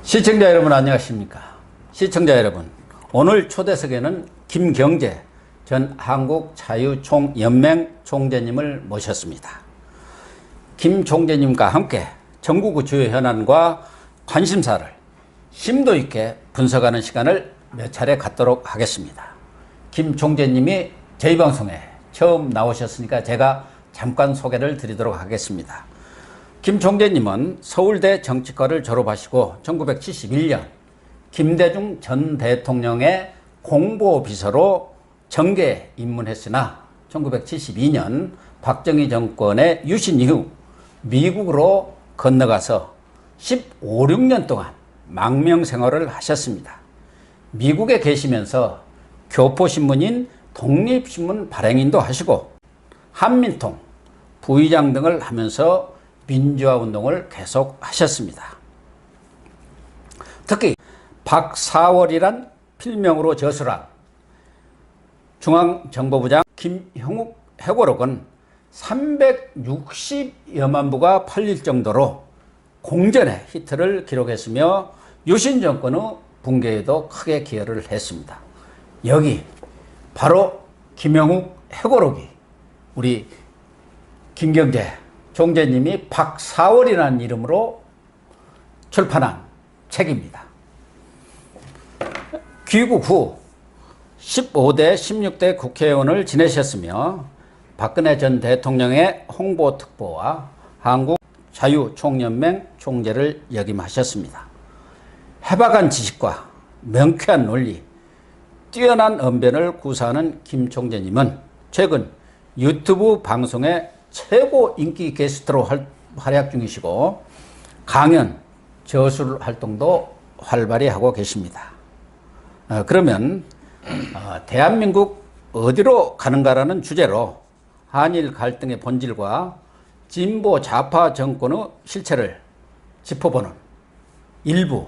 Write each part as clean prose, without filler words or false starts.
시청자 여러분 안녕하십니까? 시청자 여러분, 오늘 초대석에는 김경재 전 한국자유총연맹 총재님을 모셨습니다. 김 총재님과 함께 전국 주요 현안과 관심사를 심도 있게 분석하는 시간을 몇 차례 갖도록 하겠습니다. 김 총재님이 저희 방송에 처음 나오셨으니까 제가 잠깐 소개를 드리도록 하겠습니다. 김 총재님은 서울대 정치과를 졸업하시고 1971년 김대중 전 대통령의 공보비서로 정계에 입문했으나 1972년 박정희 정권의 유신 이후 미국으로 건너가서 15, 16년 동안 망명 생활을 하셨습니다. 미국에 계시면서 교포신문인 독립신문 발행인도 하시고 한민통 부의장 등을 하면서 민주화 운동을 계속 하셨습니다. 특히 박사월이란 필명으로 저술한 중앙정보부장 김형욱 회고록은 360여만 부가 팔릴 정도로 공전의 히트를 기록했으며 유신 정권의 붕괴에도 크게 기여를 했습니다. 여기 바로 김형욱 회고록이 우리 김경재 총재님이 박사월이라는 이름으로 출판한 책입니다. 귀국 후 15대, 16대 국회의원을 지내셨으며 박근혜 전 대통령의 홍보특보와 한국자유총연맹 총재를 역임하셨습니다. 해박한 지식과 명쾌한 논리, 뛰어난 언변을 구사하는 김 총재님은 최근 유튜브 방송에 최고 인기 게스트로 활약 중이시고 강연, 저술 활동도 활발히 하고 계십니다. 그러면 대한민국 어디로 가는가라는 주제로 한일 갈등의 본질과 진보 좌파 정권의 실체를 짚어보는 일부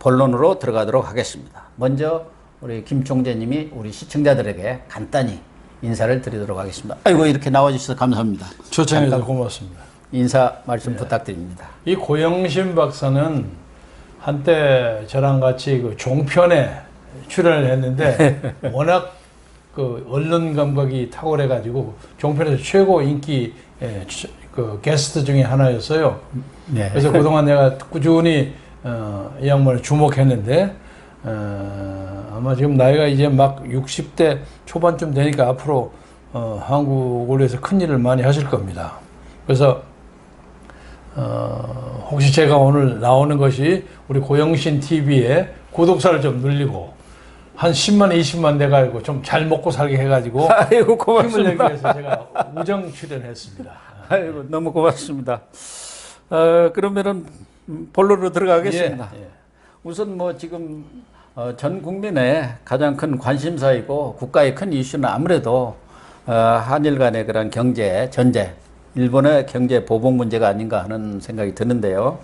본론으로 들어가도록 하겠습니다. 먼저 우리 김 총재님이 우리 시청자들에게 간단히 인사를 드리도록 하겠습니다. 아이고 이렇게 나와주셔서 감사합니다. 초청해서 고맙습니다. 인사 말씀 부탁드립니다. 이 고영신 박사는 한때 저랑 같이 그 종편에 출연을 했는데 워낙 그 언론 감각이 탁월해가지고 종편에서 최고 인기 그 게스트 중에 하나였어요. 네. 그래서 그동안 내가 꾸준히 이 양반을 주목했는데 아마 지금 나이가 이제 막 60대 초반쯤 되니까 앞으로 한국을 위해서 큰 일을 많이 하실 겁니다. 그래서 혹시 제가 오늘 나오는 것이 우리 고영신 TV에 구독자를 좀 늘리고 한 10만, 20만 돼가지고 좀 잘 먹고 살게 해가지고 아이고 고맙습니다. 힘을 내기 위해서 제가 우정 출연했습니다. 아이고 너무 고맙습니다. 그러면은 본론으로 들어가겠습니다. 예, 예. 우선 뭐 지금 전 국민의 가장 큰 관심사이고 국가의 큰 이슈는 아무래도 한일 간의 그런 경제 전제, 일본의 경제 보복 문제가 아닌가 하는 생각이 드는데요.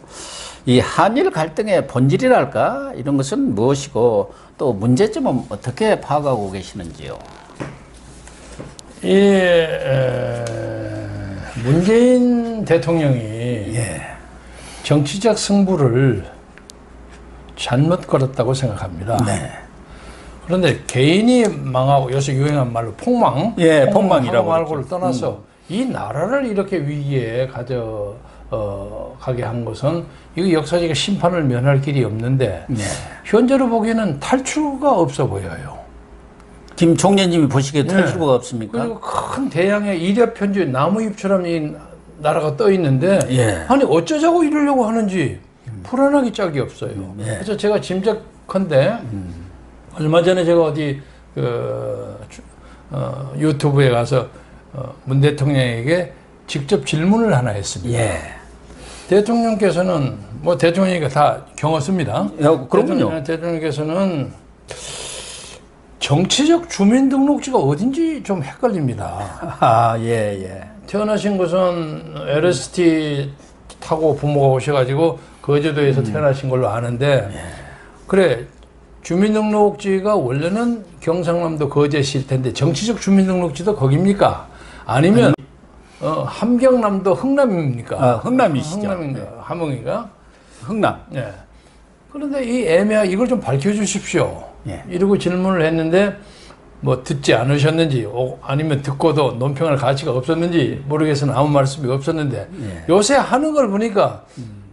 이 한일 갈등의 본질이랄까 이런 것은 무엇이고 또 문제점은 어떻게 파악하고 계시는지요? 문재인 대통령이 정치적 승부를 잘못 걸었다고 생각합니다. 네. 그런데 개인이 망하고 요새 유행한 말로 폭망, 폭망이라고 말고를 떠나서 이 나라를 이렇게 위기에 가게 한 것은 이거 역사적인 심판을 면할 길이 없는데 현재로 보기에는 탈출구가 없어 보여요. 김 총재님이 보시기에 탈출구가 없습니까? 그리고 큰 대양의 이력편지 나무잎처럼 이 나라가 떠 있는데 아니 어쩌자고 이러려고 하는지 불안하기 짝이 없어요. 그래서 제가 짐작컨대 얼마 전에 제가 어디 유튜브에 가서 문 대통령에게 직접 질문을 하나 했습니다. 대통령께서는 뭐 대통령이니까 다 경었습니다. 그럼요. 대통령께서는 정치적 주민등록지가 어딘지 좀 헷갈립니다. 태어나신 곳은 LST 타고 부모가 오셔가지고 거제도에서 태어나신 걸로 아는데 그래 주민등록지가 원래는 경상남도 거제시일 텐데 정치적 주민등록지도 거깁니까? 아니면 함경남도 흥남입니까? 흥남이시죠. 흥남인가? 함흥인가? 흥남. 네. 그런데 이 애매하게 이걸 좀 밝혀주십시오. 예. 이러고 질문을 했는데 뭐 듣지 않으셨는지 아니면 듣고도 논평할 가치가 없었는지 모르겠으나 아무 말씀이 없었는데 예. 요새 하는 걸 보니까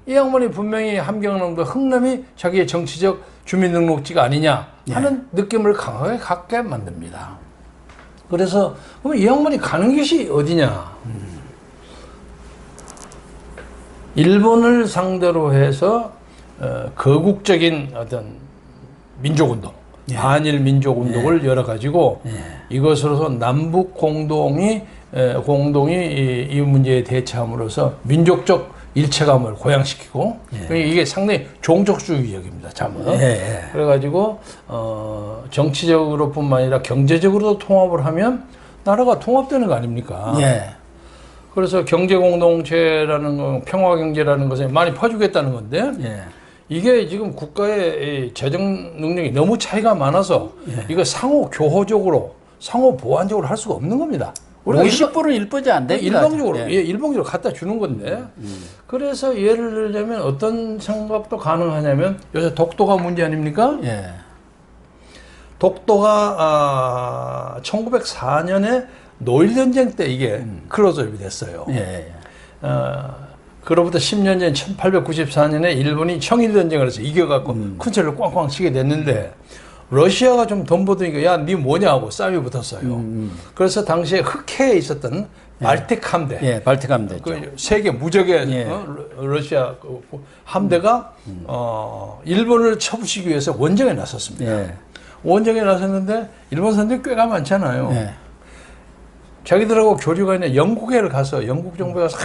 이 양반이 분명히 함경남도 흥남이 자기의 정치적 주민등록지가 아니냐 하는 느낌을 강하게 갖게 만듭니다. 그래서 그럼 이 양반이 가는 곳이 어디냐? 일본을 상대로 해서 거국적인 어떤 민족운동, 예. 반일 민족운동을 열어가지고 이것으로서 남북 공동이 이 문제에 대처함으로써 민족적 일체감을 고양시키고 이게 상당히 종족주의적입니다. 참은. 그래가지고 정치적으로뿐만 아니라 경제적으로도 통합을 하면 나라가 통합되는 거 아닙니까? 그래서 경제공동체라는 거, 평화경제라는 것에 많이 퍼주겠다는 건데 이게 지금 국가의 재정 능력이 너무 차이가 많아서 이거 상호 교호적으로, 상호 보완적으로 할 수가 없는 겁니다. 우리가 50%는 일보지 안 됩니다. 일방적으로, 일방적으로 갖다 주는 건데. 그래서 예를 들자면 어떤 생각도 가능하냐면 요새 독도가 문제 아닙니까? 독도가 1904년에 노일전쟁 때 이게 클로즈업이 됐어요. 그로부터 10년 전 1894년에 일본이 청일전쟁을 해서 이겨갖고 큰 소리를 꽝꽝 치게 됐는데 러시아가 좀 돈 버으니까 야, 니 뭐냐 하고 싸움이 붙었어요. 그래서 당시에 흑해에 있었던 발틱 함대. 발틱 함대. 그 세계 무적의 러시아 함대가 일본을 쳐부시기 위해서 원정에 나섰습니다. 원정에 나섰는데 일본 사람들이 꽤가 많잖아요. 자기들하고 교류가 있는 영국에를 가서 영국 정부가 싹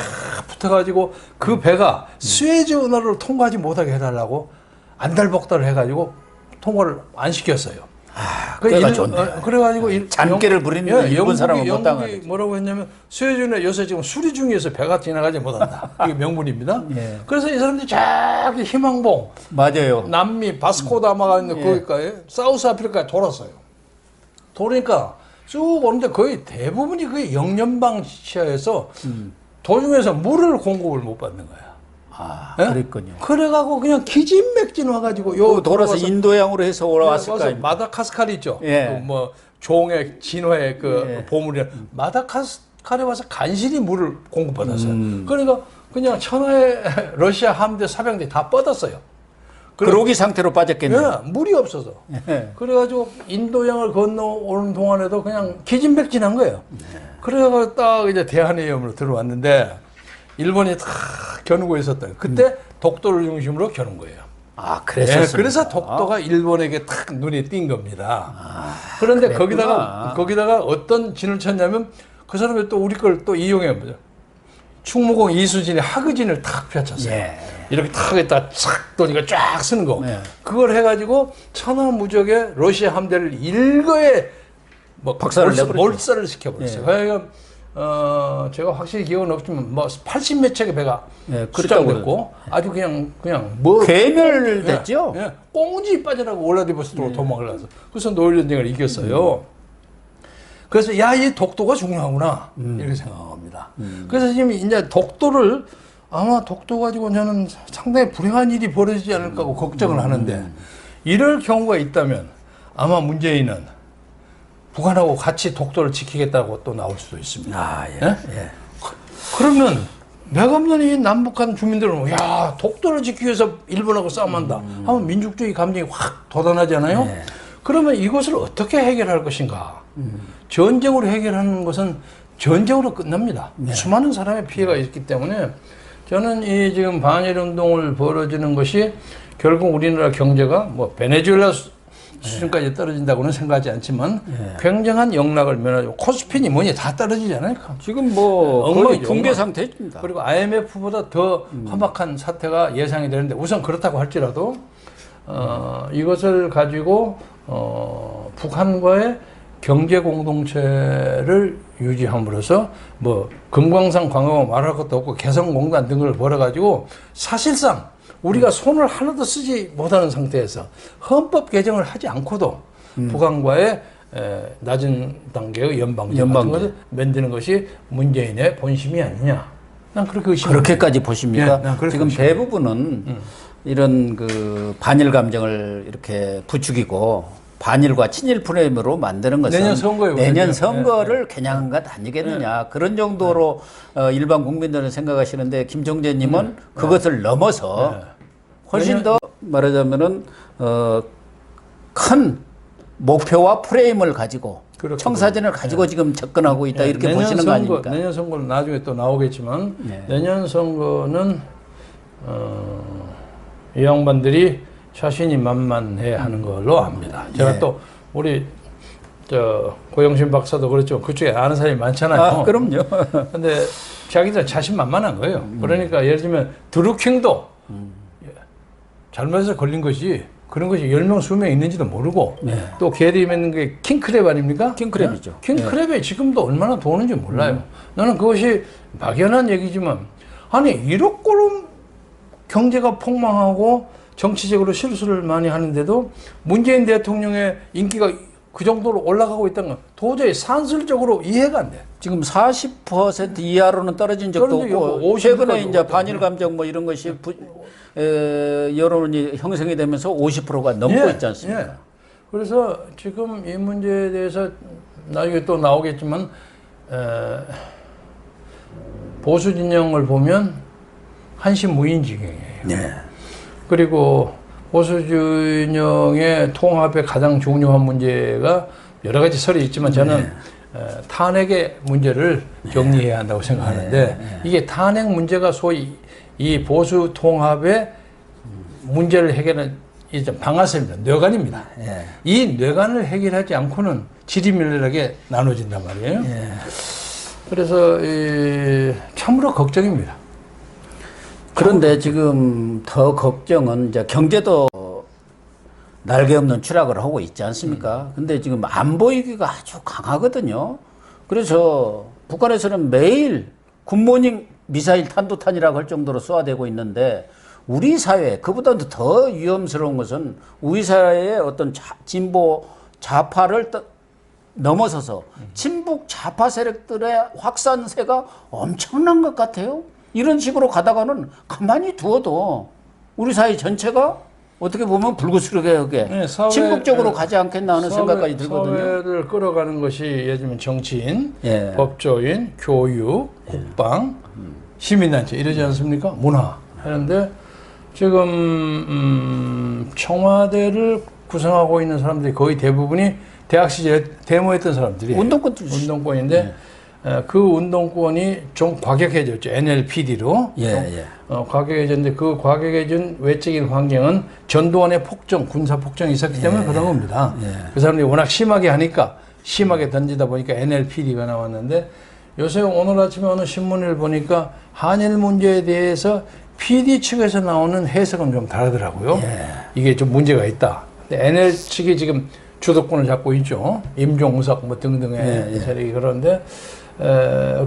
붙어가지고 그 배가 스웨즈 운하를 통과하지 못하게 해달라고 안달복달을 해가지고 통과를 안 시켰어요. 그래가지고 잔꾀를 부리는 일본 사람은 못 당하죠. 영국이 뭐라고 했냐면 스웨즈운에 요새 지금 수리 중에서 배가 지나가지 못한다. 이게 명분입니다. 그래서 이 사람들이 저기 희망봉, 맞아요. 남미 바스코다마가 있는 거기까지 사우스 아프리카에 돌았어요. 돌으니까 쭉 오는데 거의 대부분이 그 영연방 시야에서 도중에서 물을 공급을 못 받는 거야. 그랬군요. 그래가고 그냥 기진맥진 와가지고 요 돌아서 인도양으로 해서 올라왔을 거 아닙니까? 마다카스카르 있죠. 그 뭐 종의 진화의 그 보물이 마다카스카르에 와서 간신히 물을 공급받았어요. 그러니까 그냥 천하의 러시아 함대 사병들이 다 뻗었어요. 그러기 상태로 빠졌겠네요. 물이 없어서. 그래가지고 인도양을 건너오는 동안에도 그냥 기진맥진한 거예요. 그래가지고 딱 이제 대한해협으로 들어왔는데 일본이 다 겨누고 있었다. 그때 독도를 중심으로 겨눈 거예요. 그래서 독도가 일본에게 탁 눈에 띈 겁니다. 그런데 거기다가 어떤 진을 쳤냐면 그 사람이 또 우리 걸 또 이용해 보죠. 충무공 이수진이 하그진을 탁 펼쳤어요. 이렇게 탁 했다 싹 도니까 쫙 쓰는 거. 그걸 해가지고 천하무적의 러시아 함대를 일거에 뭐 몰살을 시켜버렸어요. 그러니까 제가 확실히 기억은 없지만 뭐 80몇 척의 배가 출장됐고 아주 그냥 뭐 괴멸됐죠. 꽁지 빠져나고 올라디보스로 도망을 가서 그래서 노일전쟁을 이겼어요. 그래서 야, 이 독도가 중요하구나 이렇게 생각합니다. 그래서 지금 이제 독도를 아마 독도 가지고 저는 상당히 불행한 일이 벌어지지 않을까 하고 걱정을 하는데 이럴 경우가 있다면 아마 문재인은 북한하고 같이 독도를 지키겠다고 또 나올 수도 있습니다. 그러면 내감년이 남북한 주민들은 야, 독도를 지키기 위해서 일본하고 싸움한다 하면 민족주의 감정이 확 돋아나잖아요. 그러면 이것을 어떻게 해결할 것인가? 전쟁으로 해결하는 것은 전쟁으로 끝납니다. 수많은 사람의 피해가 있기 때문에 저는 이 지금 반일 운동을 벌어지는 것이 결국 우리나라 경제가 뭐 베네수엘라 수준까지 떨어진다고는 생각하지 않지만 굉장한 영락을 면하고 코스피니 뭐니 다 떨어지잖아요. 지금 뭐 거의 붕괴 상태입니다. 그리고 IMF보다 더 험악한 사태가 예상이 되는데 우선 그렇다고 할지라도 이것을 가지고 북한과의 경제 공동체를 유지함으로써 뭐 금강산 광역을 말할 것도 없고 개성공단 등을 벌어가지고 사실상 우리가 손을 하나도 쓰지 못하는 상태에서 헌법 개정을 하지 않고도 북한과의 낮은 단계의 연방제 같은 것을 만드는 것이 문재인의 본심이 아니냐. 난 그렇게 의심합니다. 그렇게까지 보십니까? 지금 대부분은 이런 그 반일 감정을 이렇게 부추기고 반일과 친일 프레임으로 만드는 것은 내년 선거를 겨냥한 것 아니겠느냐. 그런 정도로 일반 국민들은 생각하시는데 김종재님은 그것을 넘어서 훨씬 더 말하자면은 큰 목표와 프레임을 가지고 청사진을 가지고 지금 접근하고 있다 이렇게 보시는 거 아닙니까? 내년 선거는 나중에 또 나오겠지만 내년 선거는 이 양반들이 자신이 만만해 하는 걸로 압니다. 제가 또 우리 고영신 박사도 그렇죠. 그쪽에 아는 사람이 많잖아요. 그럼요. 근데 자기들 자신만만한 거예요. 그러니까 예를 들면 드루킹도 잘못해서 걸린 것이 그런 것이 10명, 20명 있는지도 모르고 또 걔들이 맺는 게 킹크랩 아닙니까? 킹크랩이죠. 킹크랩에 지금도 얼마나 도는지 몰라요. 나는 그것이 막연한 얘기지만 아니 1억 걸음 경제가 폭망하고 정치적으로 실수를 많이 하는데도 문재인 대통령의 인기가 그 정도로 올라가고 있다는 건 도저히 산술적으로 이해가 안 돼. 지금 40% 이하로는 떨어진 적도 없고 최근에 이제 반일 감정 뭐 이런 것이 여론이 형성이 되면서 50%가 넘고 있지 않습니까? 그래서 지금 이 문제에 대해서 나중에 또 나오겠지만 보수 진영을 보면 한신무인지경이에요. 그리고 보수 진영의 통합의 가장 중요한 문제가 여러 가지 설이 있지만 저는 탄핵의 문제를 정리해야 한다고 생각하는데 이게 탄핵 문제가 소위 이 보수 통합의 문제를 해결하는 방아쇠입니다. 뇌관입니다. 이 뇌관을 해결하지 않고는 지리밀렬하게 나눠진단 말이에요. 그래서 참으로 걱정입니다. 그런데 지금 더 걱정은 이제 경제도 날개 없는 추락을 하고 있지 않습니까? 근데 지금 안보 위기가 아주 강하거든요. 그래서 북한에서는 매일 굿모닝 미사일 탄도탄이라고 할 정도로 쏘아대고 있는데 우리 사회, 그보다도 더 위험스러운 것은 우리 사회의 어떤 진보 좌파를 넘어서서 친북 좌파 세력들의 확산세가 엄청난 것 같아요. 이런 식으로 가다가는 가만히 두어도 우리 사회 전체가 어떻게 보면 불구스르게 친북적으로 가지 않겠나 하는 생각까지 들거든요. 사회를 끌어가는 것이 예를 들면 정치인, 법조인, 교육, 국방, 시민단체 이러지 않습니까? 문화 하는데 지금 청와대를 구성하고 있는 사람들이 거의 대부분이 대학 시절에 데모했던 사람들이 운동권인데 그 운동권이 좀 과격해졌죠. NLPD로. 과격해졌는데 그 과격해진 외적인 환경은 전두환의 폭정, 군사 폭정이 있었기 때문에 그런 겁니다. 그 사람들이 워낙 심하게 하니까 심하게 던지다 보니까 NLPD가 나왔는데 요새 오늘 아침에 어느 신문을 보니까 한일 문제에 대해서 PD 측에서 나오는 해석은 좀 다르더라고요. 이게 좀 문제가 있다. 근데 NL 측이 지금 주도권을 잡고 있죠. 임종석 뭐 등등의 세력이 그런데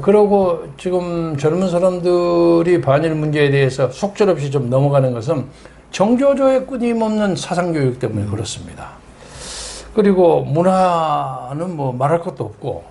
그러고 지금 젊은 사람들이 반일 문제에 대해서 속절없이 좀 넘어가는 것은 정교조의 끊임없는 사상교육 때문에 그렇습니다. 그리고 문화는 뭐 말할 것도 없고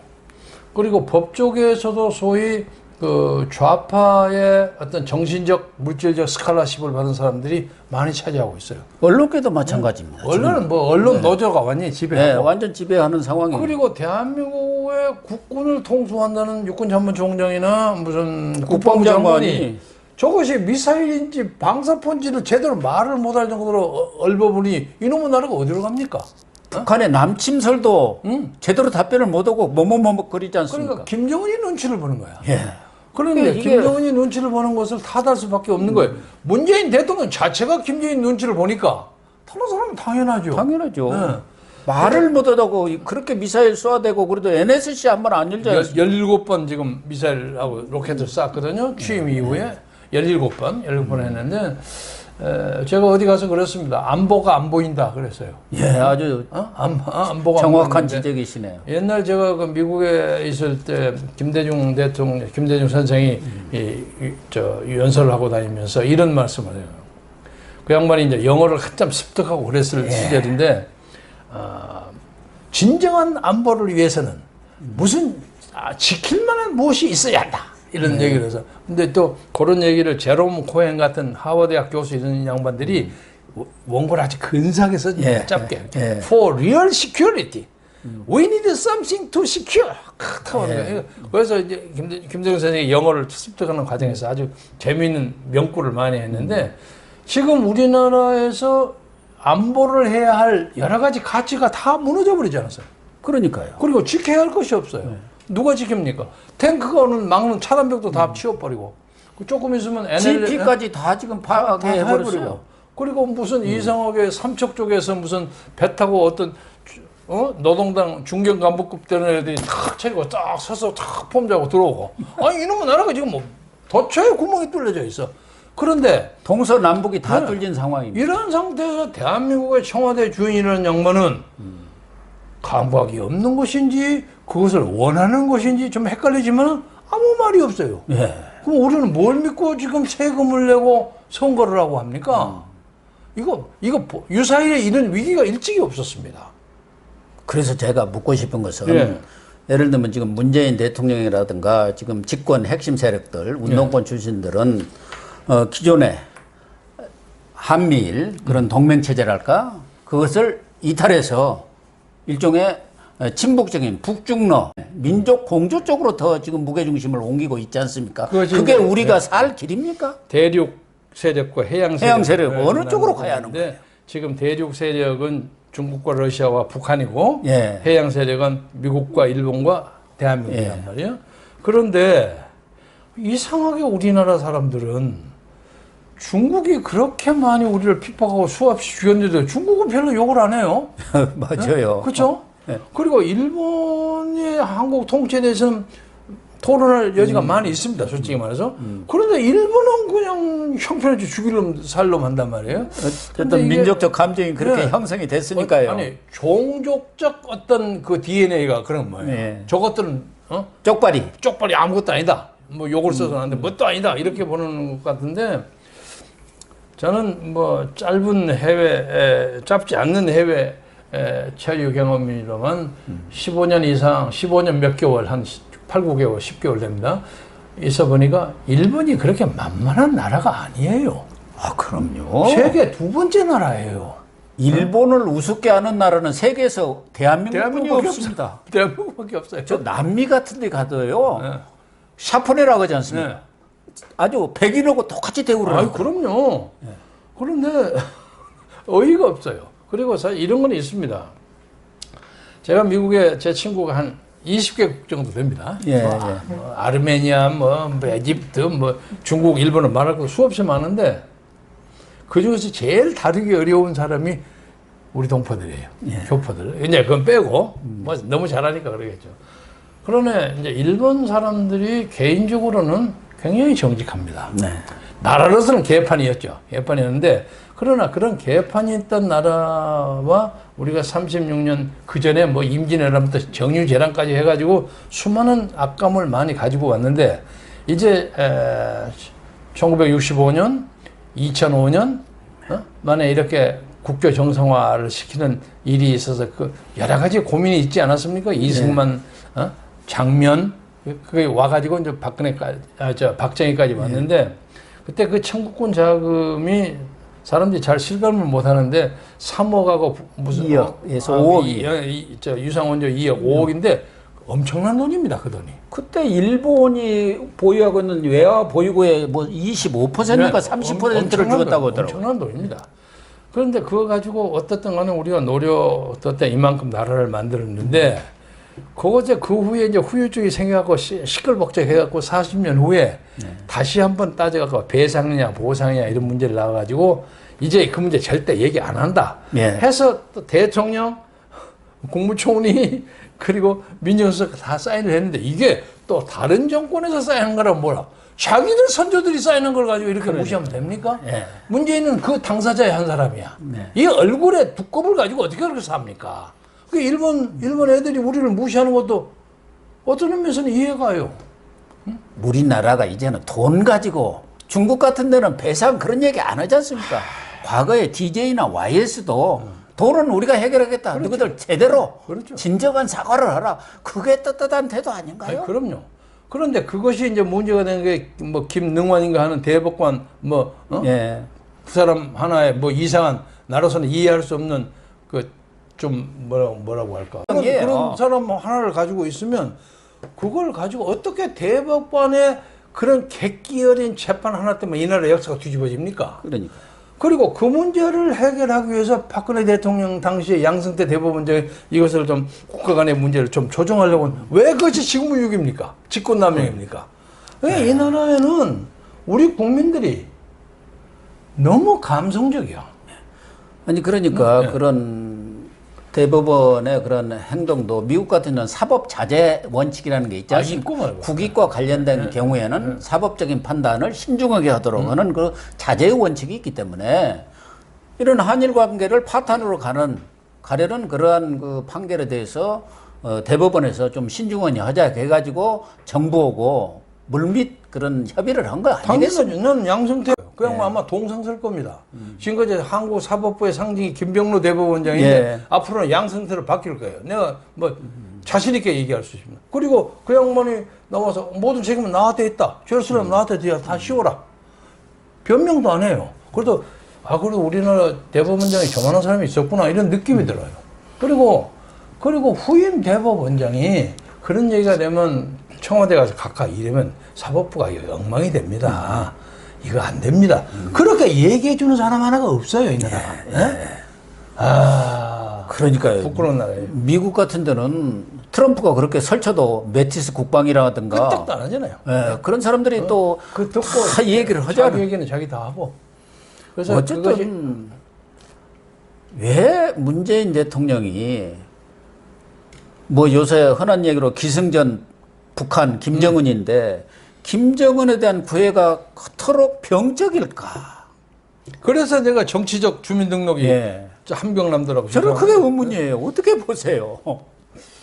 그리고 법 쪽에서도 소위 그 좌파의 어떤 정신적, 물질적 스칼라십을 받은 사람들이 많이 차지하고 있어요. 언론계도 마찬가지입니다. 언론은 뭐 언론 노조가 완전히 지배하고 완전 지배하는 상황입니다. 그리고 대한민국의 국군을 통수한다는 육군참모총장이나 무슨 국방부 장관이 저것이 미사일인지 방사폰지를 제대로 말을 못할 정도로 얼버무니 이놈의 나라가 어디로 갑니까? 북한의 남침설도 제대로 답변을 못하고 머뭇머뭇거리지 않습니까? 그러니까 김정은이 눈치를 보는 거야. 그런데 김정은이 눈치를 보는 것을 탓할 수밖에 없는 거예요. 문재인 대통령 자체가 김정인 눈치를 보니까 다른 사람은 당연하죠. 당연하죠. 말을 못하다고 그렇게 미사일 쏘아대고 그래도 NSC 한 번 안 열지 않습니까? 17번 지금 미사일하고 로켓을 쐈거든요. 취임 이후에 17번 했는데 제가 어디 가서 그랬습니다. 안보가 안 보인다 그랬어요. 아주 안보가 정확한 지적이시네요. 옛날 제가 그 미국에 있을 때 김대중 선생이 연설을 하고 다니면서 이런 말씀을 해요. 그 양반이 이제 영어를 한참 습득하고 그랬을 시절인데 진정한 안보를 위해서는 무슨 지킬 만한 무엇이 있어야 한다. 이런 얘기를 해서. 근데 또 그런 얘기를 제롬 코hen 같은 하버드대학 교수 이런 양반들이 원고를 아주 근사하게 써줍니다. 짧게. For real security. We need something to secure. 그래서 이제 김정은 선생님이 영어를 습득하는 과정에서 아주 재미있는 명구를 많이 했는데 지금 우리나라에서 안보를 해야 할 여러 가지 가치가 다 무너져 버리지 않았어요. 그러니까요. 그리고 지켜야 할 것이 없어요. 누가 지킵니까? 탱크가 오는 막는 차단벽도 다 치워버리고 조금 있으면 GP까지 다 지금 파괴해버렸어요. 그리고 무슨 이상하게 삼척 쪽에서 무슨 배 타고 어떤 노동당 중견 간부급 되는 애들이 탁 차고 딱 서서 탁 폼자고 들어오고 아니 이놈의 나라가 지금 뭐 도처에 구멍이 뚫려져 있어. 그런데 동서남북이 다 뚫린 상황입니다. 이런 상태에서 대한민국의 청와대 주인이라는 양반은 감각이 없는 것인지 그것을 원하는 것인지 좀 헷갈리지만 아무 말이 없어요. 그럼 우리는 뭘 믿고 지금 세금을 내고 선거를 하고 합니까? 이거 유사일에 이런 위기가 일찍이 없었습니다. 그래서 제가 묻고 싶은 것은 예를 들면 지금 문재인 대통령이라든가 지금 집권 핵심 세력들, 운동권 출신들은 기존의 한미일 그런 동맹체제랄까? 그것을 이탈해서 일종의 친북적인 북중러 민족 공조 쪽으로 더 지금 무게중심을 옮기고 있지 않습니까? 그게 우리가 살 길입니까? 대륙 세력과 해양 세력 어느 쪽으로 가야 하는 거예요? 지금 대륙 세력은 중국과 러시아와 북한이고 해양 세력은 미국과 일본과 대한민국이란 말이에요. 그런데 이상하게 우리나라 사람들은 중국이 그렇게 많이 우리를 핍박하고 수없이 죽였는데도 중국은 별로 욕을 안 해요. 맞아요. 그렇죠? 그리고 일본이 한국 통치에 대해서는 토론할 여지가 많이 있습니다. 솔직히 말해서. 그런데 일본은 그냥 형편없이 죽이려면 살려면 한단 말이에요. 어떤 민족적 감정이 그렇게 형성이 됐으니까요. 아니 종족적 어떤 그 DNA가 그런 거예요. 저것들은 쪽발이 아무것도 아니다. 뭐 욕을 써서 하는데 뭣도 아니다. 이렇게 보는 것 같은데 저는 뭐 짧지 않는 해외 체류 경험이로만 15년 이상, 15년 몇 개월, 한 8, 9개월, 10개월 됩니다. 있어 보니까 일본이 그렇게 만만한 나라가 아니에요. 아, 그럼요. 세계 두 번째 나라예요. 일본을 우습게 하는 나라는 세계에서 대한민국밖에 없습니다. 대한민국밖에 없어요. 저 남미 같은 데 가도요. 샤프네라고 하지 않습니까? 아주 백인하고 똑같이 대우를 하고. 그럼요. 그런데 어이가 없어요. 그리고 사실 이런 건 있습니다. 제가 미국에 제 친구가 한 20개국 정도 됩니다. 뭐 아르메니아, 뭐 이집트, 뭐 중국, 일본은 말할 거 수없이 많은데 그 중에서 제일 다루기 어려운 사람이 우리 동포들이에요. 교포들. 이제 그건 빼고 뭐 너무 잘하니까 그러겠죠. 그러네 이제 일본 사람들이 개인적으로는 굉장히 정직합니다. 나라로서는 개판이었죠. 개판이었는데 그러나 그런 개판이 있던 나라와 우리가 36년 그 전에 뭐 임진왜란부터 정유재란까지 해가지고 수많은 악감을 많이 가지고 왔는데 이제 1965년, 2005년 만에 이렇게 국교 정상화를 시키는 일이 있어서 그 여러 가지 고민이 있지 않았습니까? 이승만, 장면 그게 와가지고 이제 박정희까지 왔는데 그때 그 청구권 자금이 사람들이 잘 실감을 못 하는데 3억하고 무슨 2억에서 5억이 유상원조 2억 5억인데 엄청난 돈입니다. 그 돈이. 그때 일본이 보유하고 있는 외화 보유고의 뭐 25%가 30%를 주었다고 하더라고요. 엄청난 돈입니다. 그런데 그거 가지고 어떻든 간에 우리가 어떻든 이만큼 나라를 만들었는데 그 후에 이제 후유증이 생겨갖고 시끌벅적해갖고 40년 후에 다시 한번 따져갖고 배상이냐 보상이냐 이런 문제를 나와가지고 이제 그 문제 절대 얘기 안 한다 해서 또 대통령, 국무총리 그리고 민정수석 다 사인을 했는데 이게 또 다른 정권에서 사인한 거라면 뭐라 자기들 선조들이 사인한 걸 가지고 이렇게 무시하면 됩니까? 문재인은 그 당사자의 한 사람이야. 이 얼굴에 두껍을 가지고 어떻게 그렇게 삽니까? 그 일본 애들이 우리를 무시하는 것도 어떤 의미에서는 이해가요. 우리나라가 이제는 돈 가지고 중국 같은 데는 배상 그런 얘기 안 하지 않습니까? 과거에 DJ나 YS도 돈은 우리가 해결하겠다. 너희들 제대로 진정한 사과를 하라. 그게 떳떳한 태도 아닌가요? 그럼요. 그런데 그것이 이제 문제가 된 게 뭐 김능환인가 하는 대법관 뭐 예. 그 사람 하나의 뭐 이상한 나로서는 이해할 수 없는 그 좀 뭐라고 할까 그런 사람 하나를 가지고 있으면 그걸 가지고 어떻게 대법관의 그런 객기 어린 재판 하나 때문에 이 나라 역사가 뒤집어집니까? 그러니까. 그리고 그 문제를 해결하기 위해서 박근혜 대통령 당시에 양승태 대법원장이 이것을 좀 국가 간의 문제를 좀 조정하려고 왜 그것이 직무유기입니까? 직권남용입니까? 왜 이 나라에는 우리 국민들이 너무 감성적이야. 아니 그러니까 그런 대법원의 그런 행동도 미국 같은 경우는 사법 자제 원칙이라는 게 있지 않습니까? 국익과 관련된 경우에는 사법적인 판단을 신중하게 하도록 하는 그 자제의 원칙이 있기 때문에 이런 한일 관계를 파탄으로 가려는 그러한 그 판결에 대해서 대법원에서 좀 신중하게 하자 해가지고 정부하고 물밑 그런 협의를 한 거 아니겠어요? 당연하죠. 나는 양승태 그냥 뭐 아마 동상 쓸 겁니다. 지금까지 한국 사법부의 상징이 김병로 대법원장인데 앞으로는 양승태로 바뀔 거예요. 내가 뭐 자신 있게 얘기할 수 있습니다. 그리고 그 양반이 나와서 모든 책임은 나한테 있다. 죄수는 나한테 다 씌워라. 변명도 안 해요. 그래도 그래도 우리나라 대법원장이 저만한 사람이 있었구나 이런 느낌이 들어요. 그리고 후임 대법원장이 그런 얘기가 되면 청와대 가서 가까이 이러면 사법부가 엉망이 됩니다. 이거 안 됩니다. 그렇게 얘기해 주는 사람 하나가 없어요, 이 나라가. 그러니까요. 부끄러운 나라예요. 미국 같은 데는 트럼프가 그렇게 설쳐도 매티스 국방이라든가 끄떡도 안 하잖아요. 그런 사람들이 또 그 듣고 다 얘기를 하잖아요. 자기 얘기는 자기 다 하고. 그래서 어쨌든 왜 문재인 대통령이 뭐 요새 흔한 얘기로 기승전 북한 김정은인데 김정은에 대한 구애가 그토록 병적일까? 그래서 내가 정치적 주민등록이 한병남들하고 저는 그게 의문이에요. 어떻게 보세요?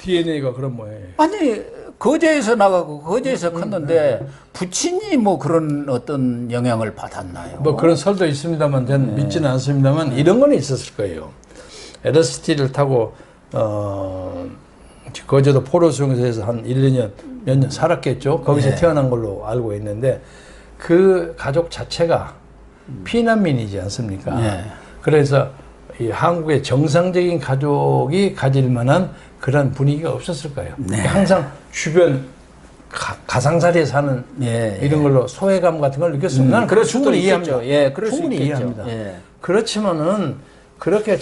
DNA가 그런 모양이에요. 아니 거제에서 나가고 거제에서 컸는데 부친이 뭐 그런 어떤 영향을 받았나요? 뭐 그런 설도 있습니다만 저는 믿지는 않습니다만 이런 건 있었을 거예요. LST를 타고 거제도 포로수용소에서 한 1, 2년 몇 년 살았겠죠. 거기서 태어난 걸로 알고 있는데 그 가족 자체가 피난민이지 않습니까? 그래서 이 한국의 정상적인 가족이 가질 만한 그런 분위기가 없었을 거예요. 항상 주변 가상자리에 사는 이런 걸로 소외감 같은 걸 느꼈습니다. 나는 그걸 충분히 이해합니다. 충분히 이해합니다. 그렇지만은 그렇게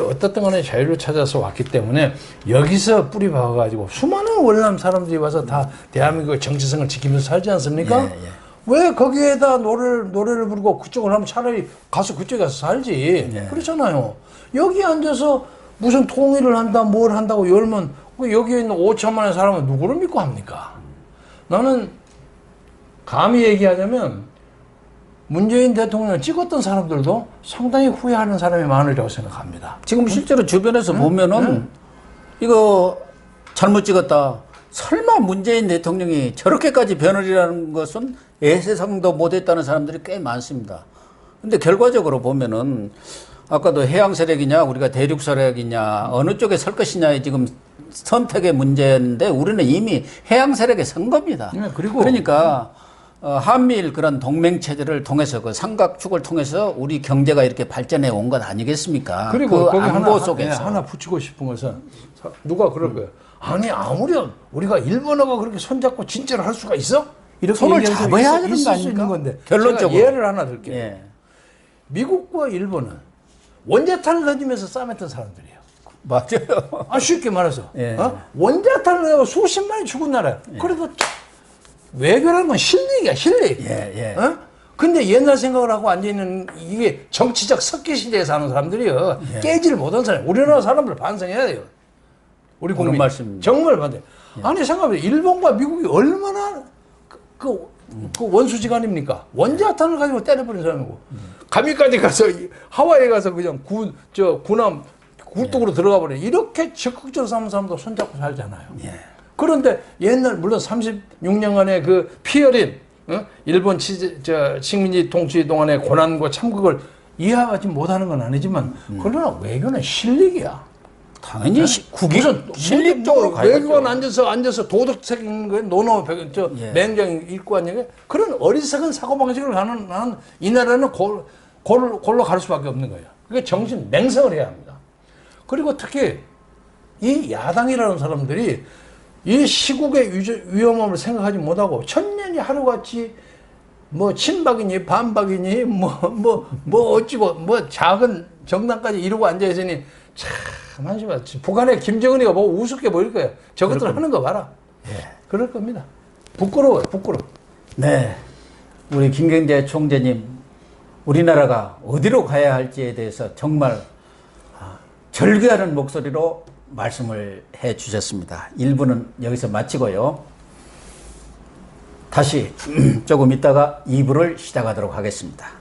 어떻든 간에 자유를 찾아서 왔기 때문에 여기서 뿌리 박아가지고 수많은 월남 사람들이 와서 다 대한민국의 정체성을 지키면서 살지 않습니까? 왜 거기에다 노래를 부르고 그쪽을 하면 차라리 그쪽에 가서 살지. 그렇잖아요. 여기 앉아서 무슨 통일을 한다, 뭘 한다고 열면 여기에 있는 5천만의 사람은 누구를 믿고 합니까? 나는 감히 얘기하자면 문재인 대통령을 찍었던 사람들도 상당히 후회하는 사람이 많으리라고 생각합니다. 지금 실제로 주변에서 보면은 이거 잘못 찍었다. 설마 문재인 대통령이 저렇게까지 변을이라는 것은 애세상도 못했다는 사람들이 꽤 많습니다. 근데 결과적으로 보면은 아까도 해양 세력이냐 우리가 대륙 세력이냐 어느 쪽에 설 것이냐의 지금 선택의 문제인데 우리는 이미 해양 세력에 선 겁니다. 그러니까 한미일 그런 동맹 체제를 통해서 그 삼각축을 통해서 우리 경제가 이렇게 발전해 온 것 아니겠습니까? 그리고 그 거기 안보 속에서 하나 붙이고 싶은 것은 누가 그럴 거예요. 아니 아무렴 우리가 일본어가 그렇게 손잡고 진짜로 할 수가 있어? 이렇게 손을 잡아야 되는 거 아닙니까? 건데 결론적으로 제가 예를 하나 들게요. 미국과 일본은 원자탄을 던지면서 싸맸던 사람들이에요. 맞아요. 쉽게 말해서 원자탄을 내고 수십만이 죽은 나라야. 그래도 외교라는 건 실력이야, 실력. 근데 옛날 생각을 하고 앉아있는 이게 정치적 석기 시대에 사는 사람들이요. 깨지를 못한 사람. 우리나라 사람들 반성해야 돼요. 우리 국민. 말씀입니다. 정말 반성. 아니 생각해보세요. 일본과 미국이 얼마나 그 원수지간입니까? 원자탄을 가지고 때려버린 사람이고. 가미까지 가서 하와이에 가서 그냥 군함 굴뚝으로 들어가 버려. 이렇게 적극적으로 사는 사람도 손잡고 살잖아요. 그런데 옛날 물론 36년간의 그 피어린 일본 식민지 통치 동안의 고난과 참극을 이해하지 못하는 건 아니지만 그러나 외교는 실력이야. 당연히 무슨 실립적으로 가야죠. 외교관 앉아서 도덕적인 거에 노노 예. 맹장 읽고 앉는 그런 어리석은 사고 방식을 하는 이 나라는 골로 갈 수밖에 없는 거예요. 그게 정신 맹성을 해야 합니다. 그리고 특히 이 야당이라는 사람들이 이 시국의 위험함을 생각하지 못하고 천년이 하루같이 뭐 친박이니 반박이니 뭐 어찌고 뭐 작은 정당까지 이루고 앉아 있으니 참 한심하다. 북한의 김정은이가 뭐 우습게 보일 거예요. 저것들 하는 거 봐라. 예. 그럴 겁니다. 부끄러워요, 부끄러워. 네, 우리 김경재 총재님, 우리나라가 어디로 가야 할지에 대해서 정말 절규하는 목소리로 말씀을 해 주셨습니다. 1부는 여기서 마치고요. 다시 조금 있다가 2부를 시작하도록 하겠습니다.